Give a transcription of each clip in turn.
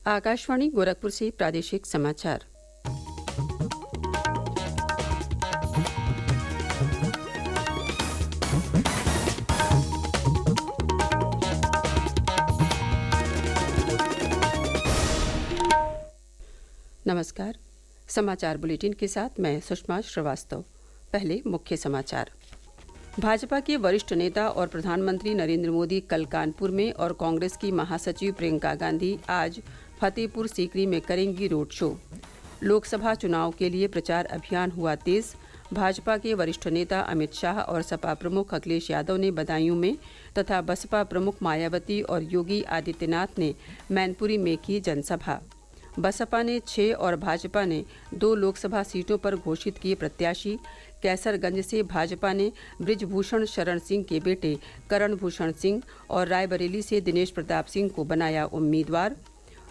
आकाशवाणी गोरखपुर से प्रादेशिक समाचार। नमस्कार। समाचार बुलेटिन के साथ मैं सुषमा श्रीवास्तव। पहले मुख्य समाचार। भाजपा के वरिष्ठ नेता और प्रधानमंत्री नरेंद्र मोदी कल कानपुर में और कांग्रेस की महासचिव प्रियंका गांधी आज फतेहपुर सीकरी में करेंगी रोड शो। लोकसभा चुनाव के लिए प्रचार अभियान हुआ तेज। भाजपा के वरिष्ठ नेता अमित शाह और सपा प्रमुख अखिलेश यादव ने बदायूं में तथा बसपा प्रमुख मायावती और योगी आदित्यनाथ ने मैनपुरी में की जनसभा। बसपा ने 6 और भाजपा ने 2 लोकसभा सीटों पर घोषित किए प्रत्याशी। कैसरगंज से भाजपा ने बृजभूषण शरण सिंह के बेटे करण भूषण सिंह और रायबरेली से दिनेश प्रताप सिंह को बनाया उम्मीदवार।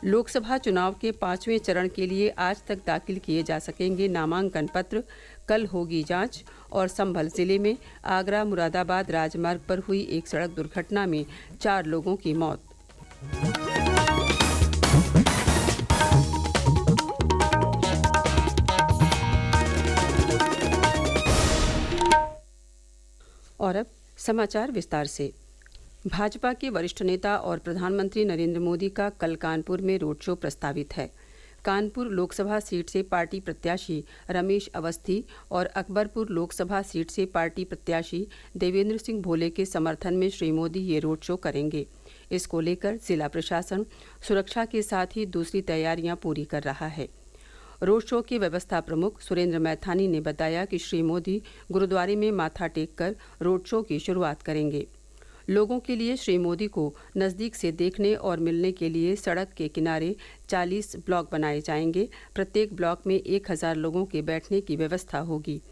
लोकसभा चुनाव के 5वें चरण के लिए आज तक दाखिल किए जा सकेंगे नामांकन पत्र। कल होगी जांच। और संभल जिले में आगरा मुरादाबाद राजमार्ग पर हुई एक सड़क दुर्घटना में 4 लोगों की मौत। और अब समाचार विस्तार से। भाजपा के वरिष्ठ नेता और प्रधानमंत्री नरेंद्र मोदी का कल कानपुर में रोड शो प्रस्तावित है। कानपुर लोकसभा सीट से पार्टी प्रत्याशी रमेश अवस्थी और अकबरपुर लोकसभा सीट से पार्टी प्रत्याशी देवेंद्र सिंह भोले के समर्थन में श्री मोदी ये रोड शो करेंगे। इसको लेकर जिला प्रशासन सुरक्षा के साथ ही दूसरी तैयारियां पूरी कर रहा है। रोड शो के व्यवस्था प्रमुख सुरेंद्र मैथानी ने बताया कि श्री मोदी गुरुद्वारे में माथा टेक कर रोड शो की शुरुआत करेंगे। लोगों के लिए श्री मोदी को नज़दीक से देखने और मिलने के लिए सड़क के किनारे 40 ब्लॉक बनाए जाएंगे। प्रत्येक ब्लॉक में 1000 लोगों के बैठने की व्यवस्था होगी।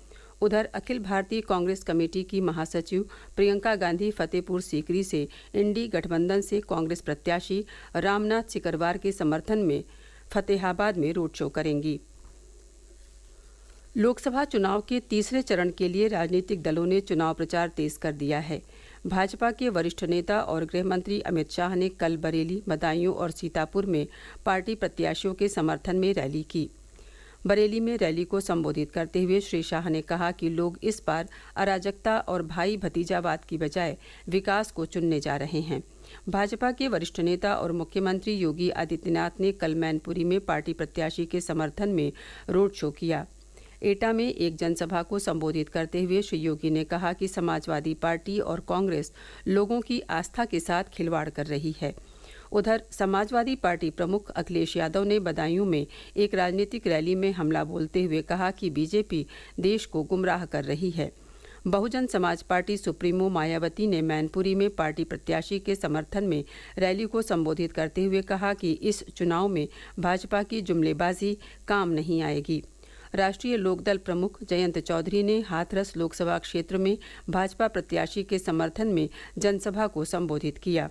उधर अखिल भारतीय कांग्रेस कमेटी की महासचिव प्रियंका गांधी फतेहपुर सीकरी से इंडी गठबंधन से कांग्रेस प्रत्याशी रामनाथ सिकरवार के समर्थन में फतेहाबाद में रोड शो करेंगी। लोकसभा चुनाव के तीसरे चरण के लिए राजनीतिक दलों ने चुनाव प्रचार तेज कर दिया है। भाजपा के वरिष्ठ नेता और गृह मंत्री अमित शाह ने कल बरेली, बदायूं और सीतापुर में पार्टी प्रत्याशियों के समर्थन में रैली की। बरेली में रैली को संबोधित करते हुए श्री शाह ने कहा कि लोग इस बार अराजकता और भाई भतीजावाद की बजाय विकास को चुनने जा रहे हैं। भाजपा के वरिष्ठ नेता और मुख्यमंत्री योगी आदित्यनाथ ने कल मैनपुरी में पार्टी प्रत्याशी के समर्थन में रोड शो किया। एटा में एक जनसभा को संबोधित करते हुए श्री योगी ने कहा कि समाजवादी पार्टी और कांग्रेस लोगों की आस्था के साथ खिलवाड़ कर रही है। उधर समाजवादी पार्टी प्रमुख अखिलेश यादव ने बदायूं में एक राजनीतिक रैली में हमला बोलते हुए कहा कि बीजेपी देश को गुमराह कर रही है। बहुजन समाज पार्टी सुप्रीमो मायावती ने मैनपुरी में पार्टी प्रत्याशी के समर्थन में रैली को संबोधित करते हुए कहा कि इस चुनाव में भाजपा की जुमलेबाजी काम नहीं आएगी। राष्ट्रीय लोकदल प्रमुख जयंत चौधरी ने हाथरस लोकसभा क्षेत्र में भाजपा प्रत्याशी के समर्थन में जनसभा को संबोधित किया।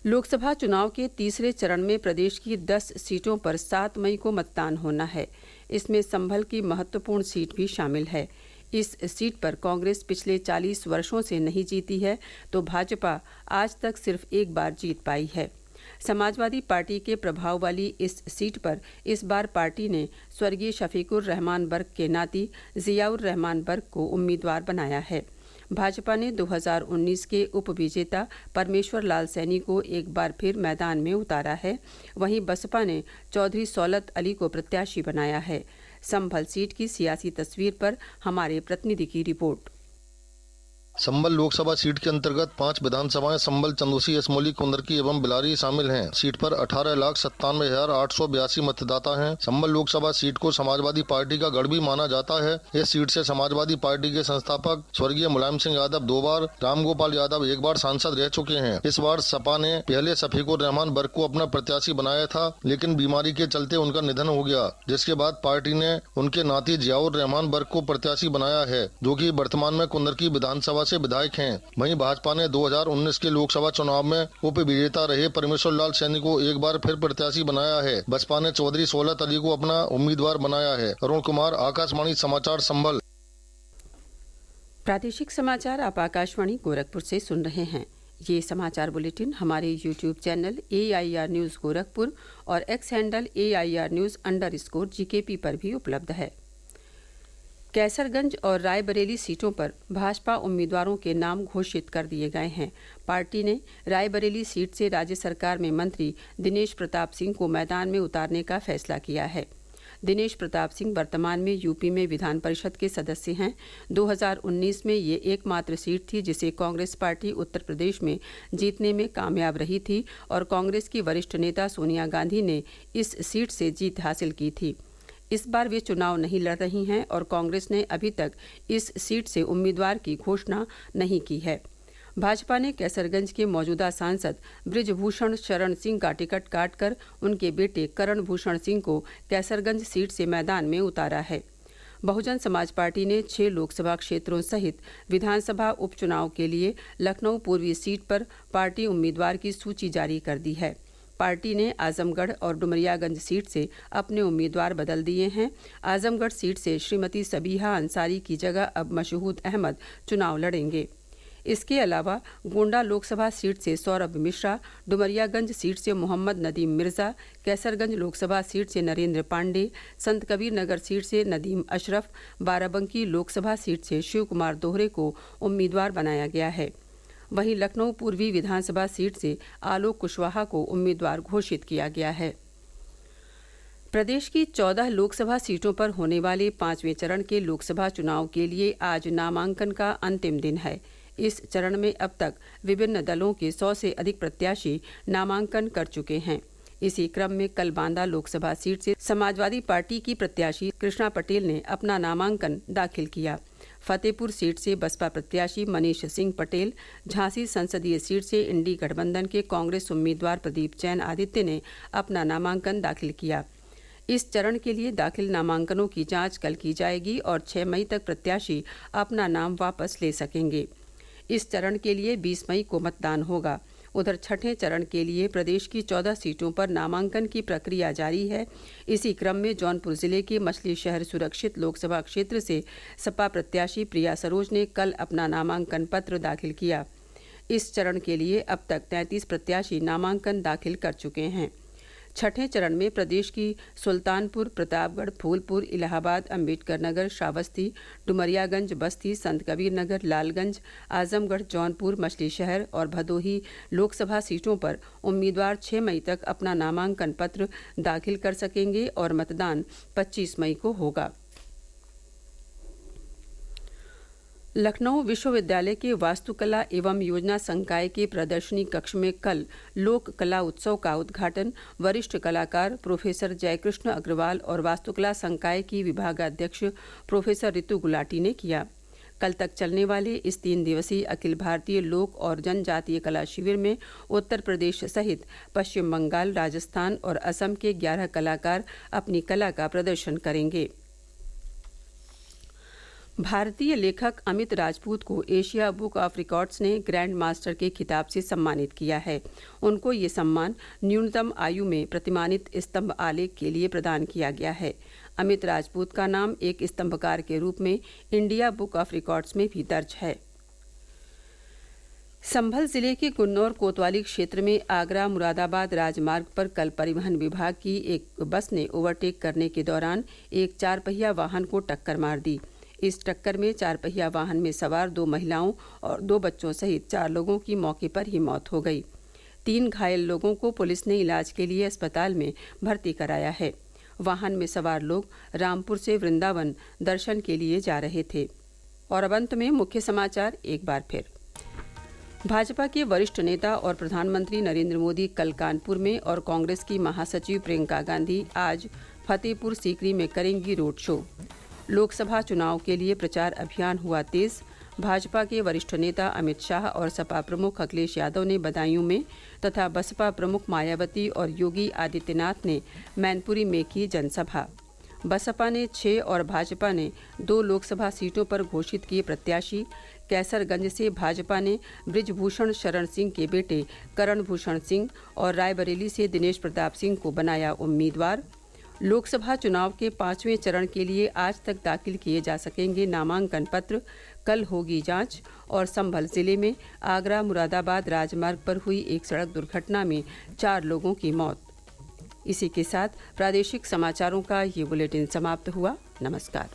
लोकसभा चुनाव के तीसरे चरण में प्रदेश की 10 सीटों पर 7 मई को मतदान होना है। इसमें संभल की महत्वपूर्ण सीट भी शामिल है। इस सीट पर कांग्रेस पिछले 40 वर्षों से नहीं जीती है तो भाजपा आज तक सिर्फ एक बार जीत पाई है। समाजवादी पार्टी के प्रभाव वाली इस सीट पर इस बार पार्टी ने स्वर्गीय शफीकुर रहमान बर्क के नाती जियाउर रहमान बर्क को उम्मीदवार बनाया है। भाजपा ने 2019 के उप विजेता परमेश्वर लाल सैनी को एक बार फिर मैदान में उतारा है। वहीं बसपा ने चौधरी सौलत अली को प्रत्याशी बनाया है। संभल सीट की सियासी तस्वीर पर हमारे प्रतिनिधि की रिपोर्ट। संभल लोकसभा सीट के अंतर्गत 5 विधानसभाएं संभल, चंदौसी, असमोली, कुंदरकी एवं बिलारी शामिल हैं। सीट पर 18,97,882 मतदाता हैं। संभल लोकसभा सीट को समाजवादी पार्टी का गढ़ भी माना जाता है। इस सीट से समाजवादी पार्टी के संस्थापक स्वर्गीय मुलायम सिंह यादव 2 बार, रामगोपाल यादव 1 बार सांसद रह चुके हैं। इस बार सपा ने पहले शफीकुर रहमान बर्क को अपना प्रत्याशी बनाया था, लेकिन बीमारी के चलते उनका निधन हो गया, जिसके बाद पार्टी ने उनके नाती जियाउर रहमान बर्क को प्रत्याशी बनाया है, जो कि वर्तमान में कुंदरकी विधानसभा से विधायक हैं। वहीं भाजपा ने 2019 के लोकसभा चुनाव में उप विजेता रहे परमेश्वर लाल सैनी को एक बार फिर प्रत्याशी बनाया है। बसपा ने चौधरी सौलत अली को अपना उम्मीदवार बनाया है। अरुण कुमार, आकाशवाणी समाचार, संभल। प्रादेशिक समाचार आप आकाशवाणी गोरखपुर से सुन रहे हैं। ये समाचार बुलेटिन हमारे YouTube channel AIR news Gorakhpur और एक्स हैंडल AIR न्यूज़_GKP पर भी उपलब्ध है। कैसरगंज और रायबरेली सीटों पर भाजपा उम्मीदवारों के नाम घोषित कर दिए गए हैं। पार्टी ने रायबरेली सीट से राज्य सरकार में मंत्री दिनेश प्रताप सिंह को मैदान में उतारने का फैसला किया है। दिनेश प्रताप सिंह वर्तमान में यूपी में विधान परिषद के सदस्य हैं। 2019 में ये एकमात्र सीट थी जिसे कांग्रेस पार्टी उत्तर प्रदेश में जीतने में कामयाब रही थी और कांग्रेस की वरिष्ठ नेता सोनिया गांधी ने इस सीट से जीत हासिल की थी। इस बार वे चुनाव नहीं लड़ रही हैं और कांग्रेस ने अभी तक इस सीट से उम्मीदवार की घोषणा नहीं की है। भाजपा ने कैसरगंज के मौजूदा सांसद बृजभूषण शरण सिंह का टिकट काटकर उनके बेटे करण भूषण सिंह को कैसरगंज सीट से मैदान में उतारा है। बहुजन समाज पार्टी ने 6 लोकसभा क्षेत्रों सहित विधानसभा उपचुनाव के लिए लखनऊ पूर्वी सीट पर पार्टी उम्मीदवार की सूची जारी कर दी है। पार्टी ने आजमगढ़ और डुमरियागंज सीट से अपने उम्मीदवार बदल दिए हैं। आजमगढ़ सीट से श्रीमती सबीहा अंसारी की जगह अब मशहूद अहमद चुनाव लड़ेंगे। इसके अलावा गोंडा लोकसभा सीट से सौरभ मिश्रा, डुमरियागंज सीट से मोहम्मद नदीम मिर्जा, कैसरगंज लोकसभा सीट से नरेंद्र पांडे, संत कबीर नगर सीट से नदीम अशरफ, बाराबंकी लोकसभा सीट से शिव कुमार दोहरे को उम्मीदवार बनाया गया है। वहीं लखनऊ पूर्वी विधानसभा सीट से आलोक कुशवाहा को उम्मीदवार घोषित किया गया है। प्रदेश की 14 लोकसभा सीटों पर होने वाले 5वें चरण के लोकसभा चुनाव के लिए आज नामांकन का अंतिम दिन है। इस चरण में अब तक विभिन्न दलों के 100 से अधिक प्रत्याशी नामांकन कर चुके हैं। इसी क्रम में कल बांदा लोकसभा सीट से समाजवादी पार्टी की प्रत्याशी कृष्णा पटेल ने अपना नामांकन दाखिल किया। फतेहपुर सीट से बसपा प्रत्याशी मनीष सिंह पटेल, झांसी संसदीय सीट से इंडी गठबंधन के कांग्रेस उम्मीदवार प्रदीप जैन आदित्य ने अपना नामांकन दाखिल किया। इस चरण के लिए दाखिल नामांकनों की जांच कल की जाएगी और 6 मई तक प्रत्याशी अपना नाम वापस ले सकेंगे। इस चरण के लिए 20 मई को मतदान होगा। उधर छठे चरण के लिए प्रदेश की 14 सीटों पर नामांकन की प्रक्रिया जारी है। इसी क्रम में जौनपुर जिले के मछली शहर सुरक्षित लोकसभा क्षेत्र से सपा प्रत्याशी प्रिया सरोज ने कल अपना नामांकन पत्र दाखिल किया। इस चरण के लिए अब तक 33 प्रत्याशी नामांकन दाखिल कर चुके हैं। छठे चरण में प्रदेश की सुल्तानपुर, प्रतापगढ़, फूलपुर, इलाहाबाद, अंबेडकर नगर, श्रावस्ती, डुमरियागंज, बस्ती, संत कबीर नगर, लालगंज, आजमगढ़, जौनपुर, मछली शहर और भदोही लोकसभा सीटों पर उम्मीदवार 6 मई तक अपना नामांकन पत्र दाखिल कर सकेंगे और मतदान 25 मई को होगा। लखनऊ विश्वविद्यालय के वास्तुकला एवं योजना संकाय के प्रदर्शनी कक्ष में कल लोक कला उत्सव का उद्घाटन वरिष्ठ कलाकार प्रोफेसर जयकृष्ण अग्रवाल और वास्तुकला संकाय की विभागाध्यक्ष प्रोफेसर ऋतु गुलाटी ने किया। कल तक चलने वाले इस 3 दिवसीय अखिल भारतीय लोक और जनजातीय कला शिविर में उत्तर प्रदेश सहित पश्चिम बंगाल, राजस्थान और असम के 11 कलाकार अपनी कला का प्रदर्शन करेंगे। भारतीय लेखक अमित राजपूत को एशिया बुक ऑफ रिकॉर्ड्स ने ग्रैंड मास्टर के खिताब से सम्मानित किया है। उनको ये सम्मान न्यूनतम आयु में प्रतिमानित स्तंभ आलेख के लिए प्रदान किया गया है। अमित राजपूत का नाम एक स्तंभकार के रूप में इंडिया बुक ऑफ रिकॉर्ड्स में भी दर्ज है। संभल जिले के गुन्नौर कोतवाली क्षेत्र में आगरा मुरादाबाद राजमार्ग पर कल परिवहन विभाग की एक बस ने ओवरटेक करने के दौरान एक 4 पहिया वाहन को टक्कर मार दी। इस टक्कर में 4 पहिया वाहन में सवार 2 महिलाओं और 2 बच्चों सहित 4 लोगों की मौके पर ही मौत हो गई। 3 घायल लोगों को पुलिस ने इलाज के लिए अस्पताल में भर्ती कराया है। वाहन में सवार लोग रामपुर से वृंदावन दर्शन के लिए जा रहे थे। और अब अंत में मुख्य समाचार एक बार फिर। भाजपा के वरिष्ठ नेता और प्रधानमंत्री नरेंद्र मोदी कल कानपुर में और कांग्रेस की महासचिव प्रियंका गांधी आज फतेहपुर सीकरी में करेंगी रोड शो। लोकसभा चुनाव के लिए प्रचार अभियान हुआ तेज। भाजपा के वरिष्ठ नेता अमित शाह और सपा प्रमुख अखिलेश यादव ने बदायूं में तथा बसपा प्रमुख मायावती और योगी आदित्यनाथ ने मैनपुरी में की जनसभा। बसपा ने 6 और भाजपा ने 2 लोकसभा सीटों पर घोषित किए प्रत्याशी। कैसरगंज से भाजपा ने बृजभूषण शरण सिंह के बेटे करण भूषण सिंह और रायबरेली से दिनेश प्रताप सिंह को बनाया उम्मीदवार। लोकसभा चुनाव के 5वें चरण के लिए आज तक दाखिल किए जा सकेंगे नामांकन पत्र, कल होगी जांच। और संभल जिले में आगरा मुरादाबाद राजमार्ग पर हुई एक सड़क दुर्घटना में 4 लोगों की मौत। इसी के साथ प्रादेशिक समाचारों का ये बुलेटिन समाप्त हुआ। नमस्कार।